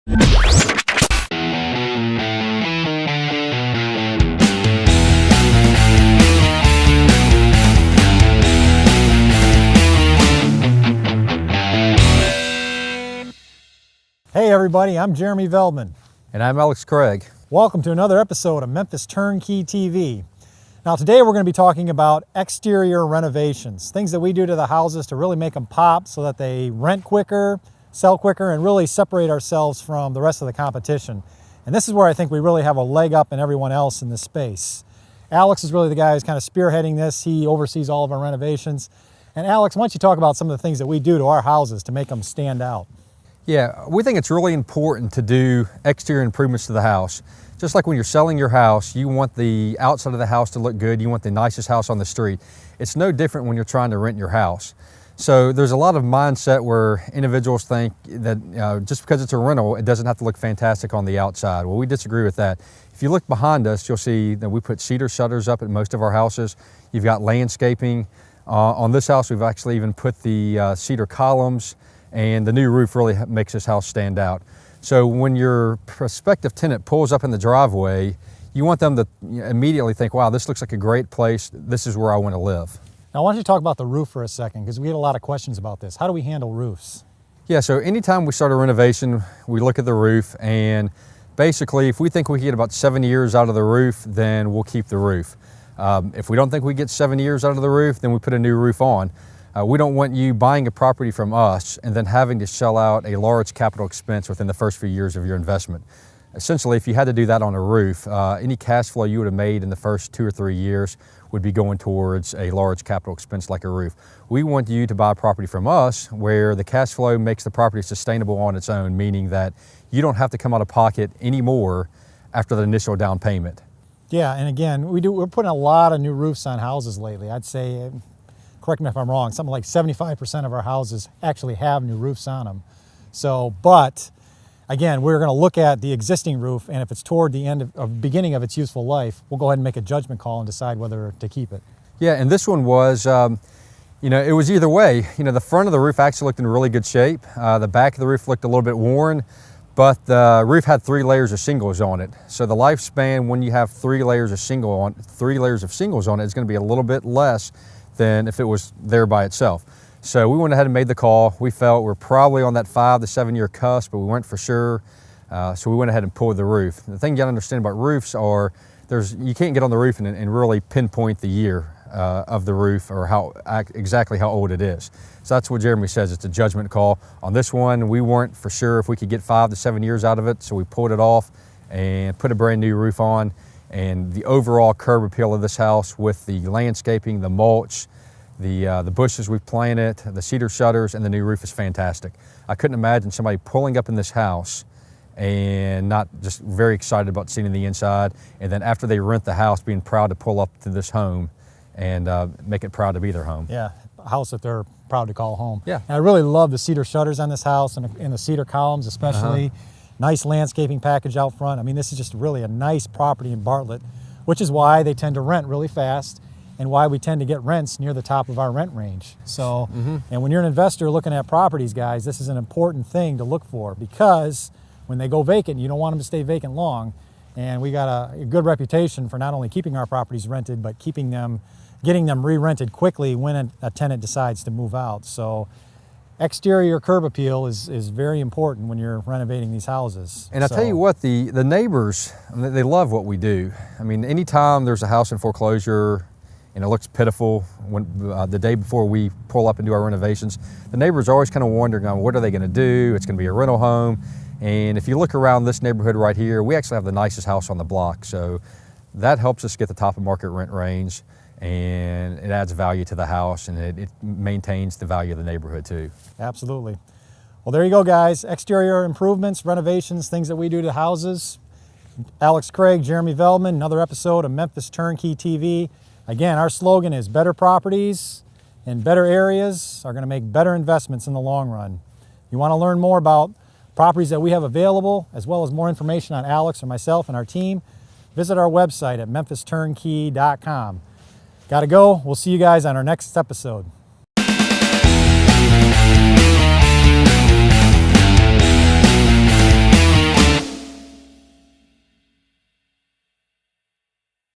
Hey everybody, I'm Jeremy Veldman. And I'm Alex Craig. Welcome to another episode of Memphis Turnkey TV. Now today we're going to be talking about exterior renovations, things that we do to the houses to really make them pop so that they rent quicker, sell quicker, and really separate ourselves from the rest of the competition. And this is where I think we really have a leg up in everyone else in this space. Alex is really the guy who's kind of spearheading this. He oversees all of our renovations. And Alex, why don't you talk about some of the things that we do to our houses to make them stand out? Yeah, we think it's really important to do exterior improvements to the house. Just like when you're selling your house, you want the outside of the house to look good. You want the nicest house on the street. It's no different when you're trying to rent your house. So there's a lot of mindset where individuals think that just because it's a rental, it doesn't have to look fantastic on the outside. Well, we disagree with that. If you look behind us, you'll see that we put cedar shutters up at most of our houses. You've got landscaping. On this house, we've actually even put the cedar columns, and the new roof really makes this house stand out. So when your prospective tenant pulls up in the driveway, you want them to immediately think, wow, this looks like a great place. This is where I want to live. Now I want you to talk about the roof for a second because we get a lot of questions about this. How do we handle roofs? Yeah, so anytime we start a renovation, we look at the roof, and basically if we think we can get about 7 years out of the roof, then we'll keep the roof. If we don't think we get 7 years out of the roof, then we put a new roof on. We don't want you buying a property from us and then having to shell out a large capital expense within the first few years of your investment. Essentially, if you had to do that on a roof, any cash flow you would have made in the first 2 or 3 years would be going towards a large capital expense like a roof. We want you to buy a property from us where the cash flow makes the property sustainable on its own, meaning that you don't have to come out of pocket anymore after the initial down payment. Yeah, and again, we're putting a lot of new roofs on houses lately. I'd say, correct me if I'm wrong, something like 75% of our houses actually have new roofs on them. So, but again, we're going to look at the existing roof, and if it's toward the end of beginning of its useful life, we'll go ahead and make a judgment call and decide whether to keep it. Yeah, and this one was, it was either way. The front of the roof actually looked in really good shape. The back of the roof looked a little bit worn, but the roof had 3 layers of shingles on it. So the lifespan when you have 3 layers of shingles on it is going to be a little bit less than if it was there by itself. So we went ahead and made the call. We felt we're probably on that 5 to 7 year cusp, but we weren't for sure. So we went ahead and pulled the roof. The thing you gotta understand about roofs are you can't get on the roof and really pinpoint the year of the roof or exactly how old it is. So that's what Jeremy says, it's a judgment call. On this one, we weren't for sure if we could get 5 to 7 years out of it, so we pulled it off and put a brand new roof on. And the overall curb appeal of this house with the landscaping, the mulch, the bushes we've planted, the cedar shutters, and the new roof is fantastic. I couldn't imagine somebody pulling up in this house and not just very excited about seeing the inside, and then after they rent the house, being proud to pull up to this home and make it proud to be their home. Yeah, a house that they're proud to call home. Yeah. And I really love the cedar shutters on this house and the cedar columns especially. Nice landscaping package out front. I mean, this is just really a nice property in Bartlett, which is why they tend to rent really fast and why we tend to get rents near the top of our rent range. So, and when you're an investor looking at properties, guys, this is an important thing to look for because when they go vacant, you don't want them to stay vacant long. And we got a good reputation for not only keeping our properties rented, but getting them re-rented quickly when a tenant decides to move out. So exterior curb appeal is very important when you're renovating these houses. And I tell you what, the neighbors, they love what we do. I mean, anytime there's a house in foreclosure and it looks pitiful the day before we pull up and do our renovations, the neighbors are always kind of wondering, what are they going to do? It's going to be a rental home. And if you look around this neighborhood right here, we actually have the nicest house on the block. So that helps us get the top of market rent range, and it adds value to the house, and it maintains the value of the neighborhood too. Absolutely. Well, there you go, guys. Exterior improvements, renovations, things that we do to houses. Alex Craig, Jeremy Veldman, another episode of Memphis Turnkey TV. Again, our slogan is better properties in better areas are going to make better investments in the long run. You want to learn more about properties that we have available, as well as more information on Alex or myself and our team, visit our website at memphisturnkey.com. Gotta go. We'll see you guys on our next episode.